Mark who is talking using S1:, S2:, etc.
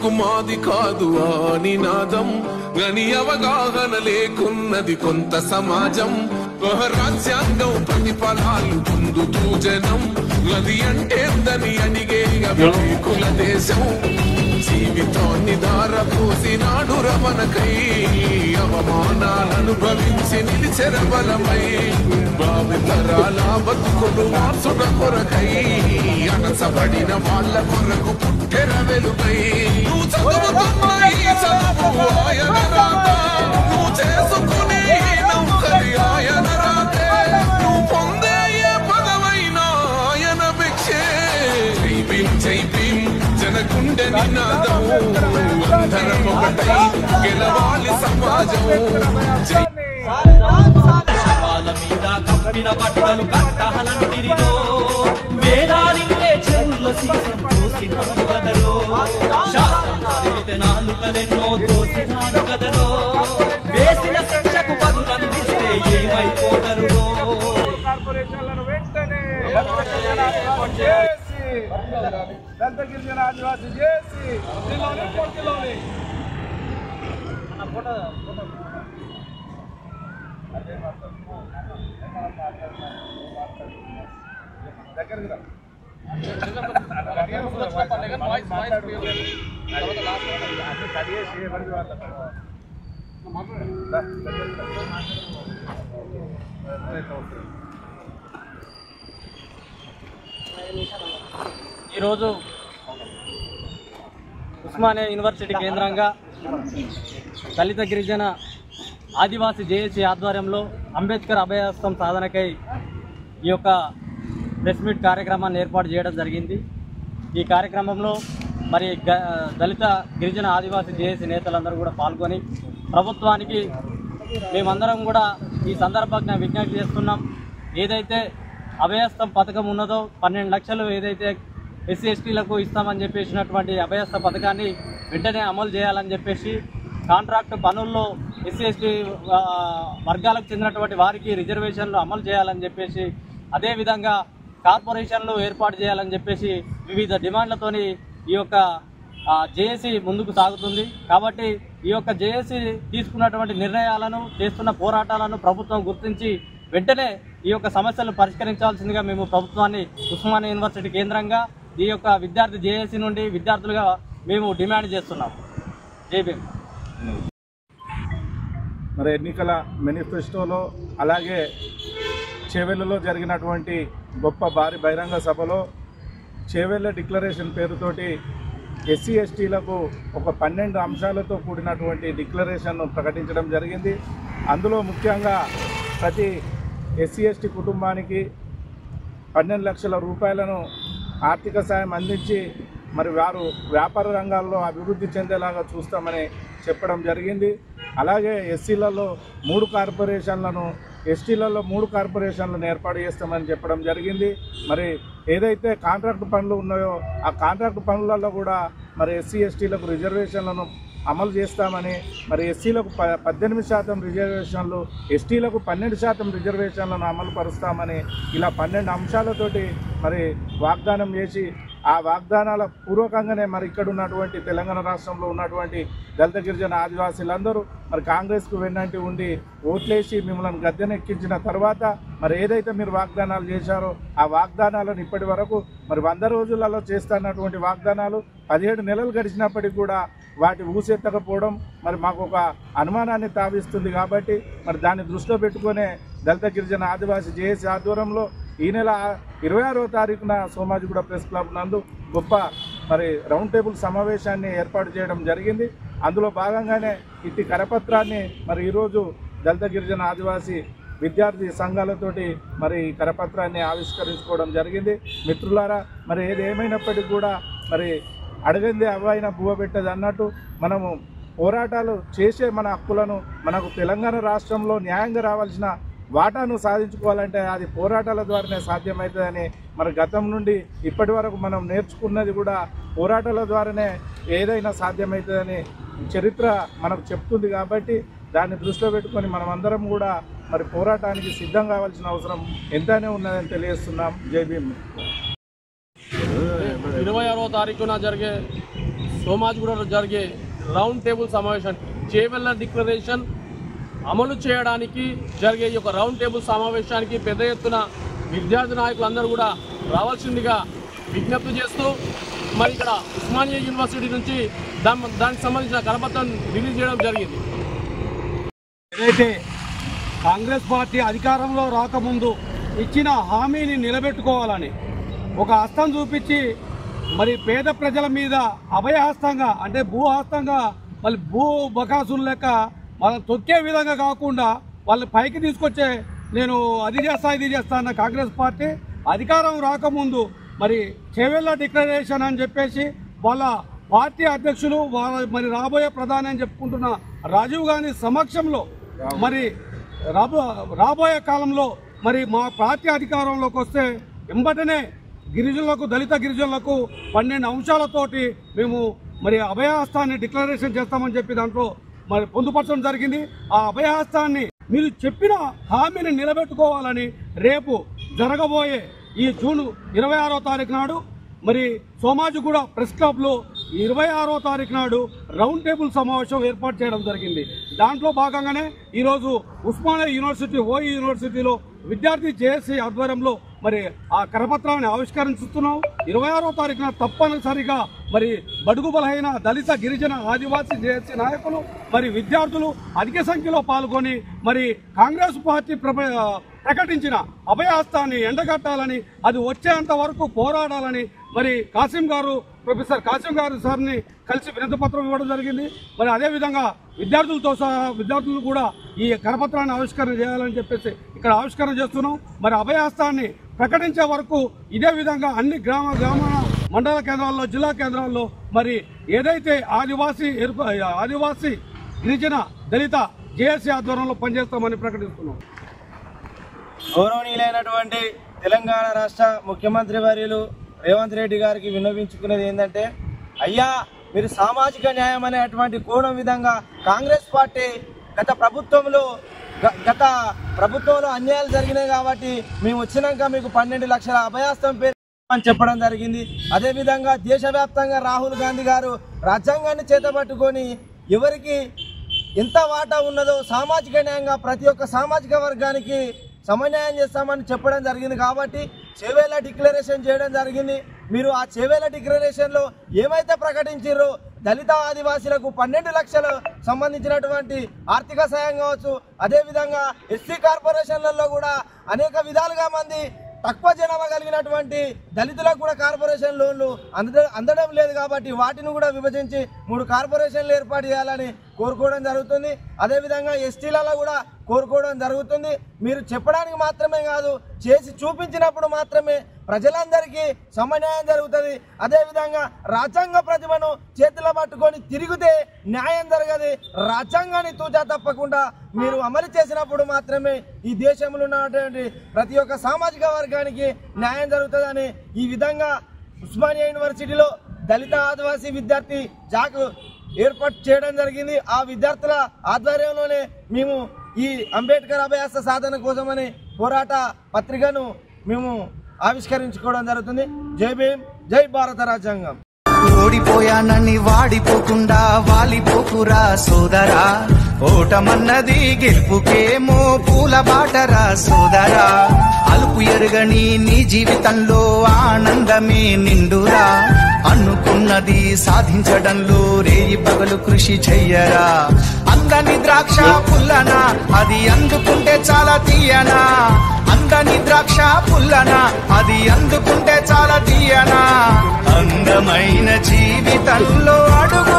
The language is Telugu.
S1: బతుకు మాది కాదు ఆ నినాదం గని అవగాహన లేకున్నది కొంత సమాజం రాజ్యాంగం ప్రతిఫలాలు పొందుతూ జనం అది అంటేందని అడిగే కుల దేశం జీవితాన్ని దారపోసినాడు రమణకై అవమానాలనుభవించి నిలిచెరబలమై భావితరాల బతుకులు మార్చుట కొరకై అనసబడిన వాళ్ళ కొరకు పుట్టెర వెలుగై నువ్వు చదువుతున్న ఈ చదువు ఆయన రాత నువ్వు చేసుకునే నౌకరి ఆయన రాతే నువ్వు పొందే ఏ పదమైనా ఆయన భిక్షే జై భీం జై భీం జనగుండె నినాదం అందరం ఒకటై గెలవాలి సమాజం
S2: వాళ్ళ మీద కప్పిన బట్టలు కట్టహలంటిరిలో వేలాలింగే చెరువుల సీసం చూసినాడు కదలో నాలుకలెన్నో దోసినాడు కదలో వేసిన శిక్షకు బదులందిస్తే ఏమైపోతారు
S3: కార్పొరేషన్లను వెంటనే దళిత గిరిజన ఆదివాసీ చేసి దగ్గరికి రా
S4: ఈరోజు ఉస్మానియా యూనివర్సిటీ కేంద్రంగా దళిత గిరిజన ఆదివాసీ జేఏసీ ఆధ్వర్యంలో అంబేద్కర్ అభయహస్తం సాధనకై ఈ యొక్క ప్రెస్ మీట్ కార్యక్రమాన్ని ఏర్పాటు చేయడం జరిగింది. ఈ కార్యక్రమంలో మరి దళిత గిరిజన ఆదివాసీ జేఏసీ నేతలందరూ కూడా పాల్గొని ప్రభుత్వానికి మేమందరం కూడా ఈ సందర్భంగా విజ్ఞప్తి చేస్తున్నాం. ఏదైతే అభయహస్తం పథకం ఉన్నదో 12 లక్షలు ఏదైతే ఎస్సీ ఎస్టీలకు ఇస్తామని చెప్పేసినటువంటి అభయహస్త పథకాన్ని వెంటనే అమలు చేయాలని చెప్పేసి కాంట్రాక్ట్ పనుల్లో ఎస్సీ ఎస్టీ వర్గాలకు చెందినటువంటి వారికి రిజర్వేషన్లు అమలు చేయాలని చెప్పేసి అదేవిధంగా కార్పొరేషన్లు ఏర్పాటు చేయాలని చెప్పేసి వివిధ డిమాండ్లతోని ఈ యొక్క జేఏసీ ముందుకు సాగుతుంది. కాబట్టి ఈ యొక్క జేఏసీ తీసుకున్నటువంటి నిర్ణయాలను చేస్తున్న పోరాటాలను ప్రభుత్వం గుర్తించి వెంటనే ఈ యొక్క సమస్యలను పరిష్కరించాల్సిందిగా మేము ప్రభుత్వాన్ని ఉస్మానియా యూనివర్సిటీ కేంద్రంగా ఈ యొక్క విద్యార్థి జేఏసీ నుండి విద్యార్థులుగా మేము డిమాండ్ చేస్తున్నాం. జై భీమ్.
S3: మరి ఎన్నికల మేనిఫెస్టోలో అలాగే చేవెళ్ళలో జరిగినటువంటి గొప్ప భారీ బహిరంగ సభలో చేవెళ్ళ డిక్లరేషన్ పేరుతోటి ఎస్సీ ఎస్టీలకు ఒక 12 అంశాలతో కూడినటువంటి డిక్లరేషన్ను ప్రకటించడం జరిగింది. అందులో ముఖ్యంగా ప్రతి ఎస్సీ ఎస్టీ కుటుంబానికి 12 లక్షల రూపాయలను ఆర్థిక సాయం అందించి మరి వారు వ్యాపార రంగాల్లో అభివృద్ధి చెందేలాగా చూస్తామని చెప్పడం జరిగింది. అలాగే ఎస్సీలలో 3 కార్పొరేషన్లను ఎస్టీలలో 3 కార్పొరేషన్లను ఏర్పాటు చేస్తామని చెప్పడం జరిగింది. మరి ఏదైతే కాంట్రాక్ట్ పనులు ఉన్నాయో ఆ కాంట్రాక్ట్ పనులలో కూడా మరి ఎస్సీ ఎస్టీలకు రిజర్వేషన్లను అమలు చేస్తామని, మరి ఎస్సీలకు 18% రిజర్వేషన్లు, ఎస్టీలకు 12% రిజర్వేషన్లను అమలు పరుస్తామని ఇలా 12 అంశాలతోటి మరి వాగ్దానం చేసి ఆ వాగ్దానాల పూర్వకంగానే మరి ఇక్కడ ఉన్నటువంటి తెలంగాణ రాష్ట్రంలో ఉన్నటువంటి దళిత గిరిజన ఆదివాసీలందరూ మరి కాంగ్రెస్కు వెన్నంటి ఉండి ఓట్లేసి మిమ్మల్ని గద్దెనెక్కించిన తర్వాత మరి ఏదైతే మీరు వాగ్దానాలు చేశారో ఆ వాగ్దానాలను ఇప్పటి వరకు మరి 100 రోజులలో చేస్తున్నటువంటి వాగ్దానాలు 17 నెలలు గడిచినప్పటికీ కూడా వాటి ఊసెత్తకపోవడం మరి మాకు ఒక అనుమానాన్ని తావిస్తుంది. కాబట్టి మరి దాన్ని దృష్టిలో పెట్టుకునే దళిత గిరిజన ఆదివాసీ జేఏసీ ఆధ్వర్యంలో ఈ నెల 26వ తారీఖున సోమాజిగూడ ప్రెస్ క్లబ్ నందు గొప్ప మరి రౌండ్ టేబుల్ సమావేశాన్ని ఏర్పాటు చేయడం జరిగింది. అందులో భాగంగానే ఇట్టి కరపత్రాన్ని మరి ఈరోజు దళిత గిరిజన ఆదివాసీ విద్యార్థి సంఘాలతోటి మరి కరపత్రాన్ని ఆవిష్కరించుకోవడం జరిగింది. మిత్రులారా, మరి ఏది ఏమైనప్పటికీ కూడా మరి అడగంది అవ్వైనా బువ్వ పెట్టదు అన్నట్టు మనము పోరాటాలు చేసే మన హక్కులను మనకు తెలంగాణ రాష్ట్రంలో న్యాయంగా రావాల్సిన వాటాను సాధించుకోవాలంటే అది పోరాటాల ద్వారానే సాధ్యమవుతుందని మన గతం నుండి ఇప్పటి వరకు మనం నేర్చుకున్నది కూడా పోరాటాల ద్వారానే ఏదైనా సాధ్యమవుతుందని చరిత్ర మనకు చెప్తుంది. కాబట్టి దాన్ని దృష్టిలో పెట్టుకొని మనం అందరం కూడా మరి పోరాటానికి సిద్ధం కావాల్సిన అవసరం ఎంతనే ఉన్నదని తెలియజేస్తున్నాం. జై భీమ్.
S4: 26వ తారీఖున జరిగే
S5: సోమాజిగూడలో జరిగే రౌండ్ టేబుల్ సమావేశానికి చేవెళ్ల డిక్లరేషన్ అమలు చేయడానికి జరిగే ఈ యొక్క రౌండ్ టేబుల్ సమావేశానికి పెద్ద ఎత్తున విద్యార్థి నాయకులందరూ కూడా రావాల్సిందిగా విజ్ఞప్తి చేస్తూ మరి ఇక్కడ ఉస్మానియా యూనివర్సిటీ నుంచి దానికి సంబంధించిన కరపత్రం రిలీజ్ చేయడం జరిగింది.
S6: ఏదైతే కాంగ్రెస్ పార్టీ అధికారంలో రాకముందు ఇచ్చిన హామీని నిలబెట్టుకోవాలని ఒక హస్తం చూపించి మరి పేద ప్రజల మీద అభయహస్తంగా అంటే భూహస్తంగా మళ్ళీ భూ బకాసులు లెక్క వాళ్ళని తొక్కే విధంగా కాకుండా వాళ్ళని పైకి తీసుకొచ్చే నేను అది చేస్తా ఇది చేస్తా అన్న కాంగ్రెస్ పార్టీ అధికారం రాకముందు మరి చేవెళ్ల డిక్లరేషన్ అని చెప్పేసి వాళ్ళ పార్టీ అధ్యక్షులు మరి రాబోయే ప్రధాని అని చెప్పుకుంటున్న రాజీవ్ గాంధీ సమక్షంలో మరి రాబోయే కాలంలో మరి మా పార్టీ అధికారంలోకి వస్తే వెంబటనే గిరిజనులకు దళిత గిరిజనులకు 12 అంశాలతోటి మేము మరి అభయహస్తాన్ని డిక్లరేషన్ చేస్తామని చెప్పి దాంట్లో మరి పొందుపరచడం జరిగింది. ఆ అభయహస్తాన్ని మీరు చెప్పిన హామీని నిలబెట్టుకోవాలని రేపు జరగబోయే ఈ జూన్ 26వ తారీఖు నాడు మరి సోమాజిగూడ ప్రెస్ క్లబ్లో 26వ తారీఖు నాడు రౌండ్ టేబుల్ సమావేశం ఏర్పాటు చేయడం జరిగింది. దాంట్లో భాగంగానే ఈరోజు ఉస్మానియా యూనివర్సిటీ ఓయూ యూనివర్సిటీలో విద్యార్థి జేఏసీ ఆధ్వర్యంలో మరి ఆ కరపత్రాన్ని ఆవిష్కరించుతున్నాం. 26వ తారీఖున తప్పనిసరిగా మరి బడుగు బలహీన దళిత గిరిజన ఆదివాసీ జేఏసీ నాయకులు మరి విద్యార్థులు అధిక సంఖ్యలో పాల్గొని మరి కాంగ్రెస్ పార్టీ ప్రకటించిన అభయహస్తాన్ని ఎండగట్టాలని అది వచ్చేంత వరకు పోరాడాలని మరి ప్రొఫెసర్ కాసిం గారు సార్ని కలిసి వినతి పత్రం ఇవ్వడం జరిగింది. మరి అదేవిధంగా విద్యార్థులతో సహా విద్యార్థులు కూడా ఈ కరపత్రాన్ని ఆవిష్కరణ చేయాలని చెప్పేసి ఇక్కడ ఆవిష్కరణ చేస్తున్నాం. మరి అభయహస్తాన్ని ప్రకటించే వరకు ఇదే విధంగా అన్ని గ్రామ మండల కేంద్రాల్లో జిల్లా కేంద్రాల్లో మరి ఏదైతే ఆదివాసీ గిరిజన దళిత జేఏసీ ఆధ్వర్యంలో పనిచేస్తామని ప్రకటిస్తున్నాం.
S7: గౌరవనీయులైనటువంటి తెలంగాణ రాష్ట్ర ముఖ్యమంత్రి వర్యులు రేవంత్ రెడ్డి గారికి విన్నవించుకునేది ఏంటంటే, అయ్యా మీరు సామాజిక న్యాయం అనేటువంటి కోణం విధంగా కాంగ్రెస్ పార్టీ గత ప్రభుత్వంలో అన్యాయాలు జరిగినాయి కాబట్టి మేము వచ్చినాక మీకు 12 లక్షల అభయహస్తం పేరు అని చెప్పడం జరిగింది. అదేవిధంగా దేశవ్యాప్తంగా రాహుల్ గాంధీ గారు రాజ్యాంగాన్ని చేతబట్టుకొని ఎవరికి ఎంత వాటా ఉన్నదో సామాజిక న్యాయంగా ప్రతి ఒక్క సామాజిక వర్గానికి సమన్యాయం చేస్తామని చెప్పడం జరిగింది. కాబట్టి చేవెళ్ల డిక్లరేషన్ చేయడం జరిగింది. మీరు ఆ చేవెళ్ల డిక్లరేషన్లో ఏమైతే ప్రకటించారో దళిత ఆదివాసీలకు 12 లక్షలు సంబంధించినటువంటి ఆర్థిక సాయం కావచ్చు, అదేవిధంగా ఎస్సీ కార్పొరేషన్లలో కూడా అనేక విధాలుగా మంది తక్కువ జనాభా కలిగినటువంటి దళితులకు కూడా కార్పొరేషన్ లోన్లు అందడం లేదు. కాబట్టి వాటిని కూడా విభజించి 3 కార్పొరేషన్లు ఏర్పాటు చేయాలని కోరుకోవడం జరుగుతుంది. అదేవిధంగా ఎస్టీలలో కూడా కోరుకోవడం జరుగుతుంది. మీరు చెప్పడానికి మాత్రమే కాదు, చేసి చూపించినప్పుడు మాత్రమే ప్రజలందరికీ సమన్యాయం జరుగుతుంది. అదేవిధంగా రాజ్యాంగ ప్రతిభను చేతిలో పట్టుకొని తిరిగితే న్యాయం జరగదు. రాజ్యాంగాన్ని తూచా తప్పకుండా మీరు అమలు చేసినప్పుడు మాత్రమే ఈ దేశంలో ఉన్నటువంటి ప్రతి ఒక్క సామాజిక వర్గానికి న్యాయం జరుగుతుందని ఈ విధంగా ఉస్మానియా యూనివర్సిటీలో దళిత ఆదివాసీ విద్యార్థి జాక్ ఏర్పాటు చేయడం జరిగింది. ఆ విద్యార్థుల ఆధ్వర్యంలోనే మేము ఈ అంబేద్కర్ అభయహస్త సాధన కోసమని పోరాట పత్రికను మేము ఆవిష్కరించుకోవడం జరుగుతుంది. జై భీమ్, జై భారత రాజ్యాంగం.
S8: ఓడిపోయానని వాడిపోకుండా వాలిపోకురా సోదరా, ఓటమన్నది గెలుపుకేమో పూల బాటరా సోదరా. అలుపు ఎరుగని నీ జీవితంలో ఆనందమే నిండురా, అనుకున్నది సాధించడంలో రేయి పగలు కృషి చెయ్యరా. అందని ద్రాక్ష పుల్లనా అది అందుకుంటే చాలా తీయనా, అందని ద్రాక్ష పుల్లనా అది అందుకుంటే చాలా తీయనా. అందమైన జీవితంలో అడుగు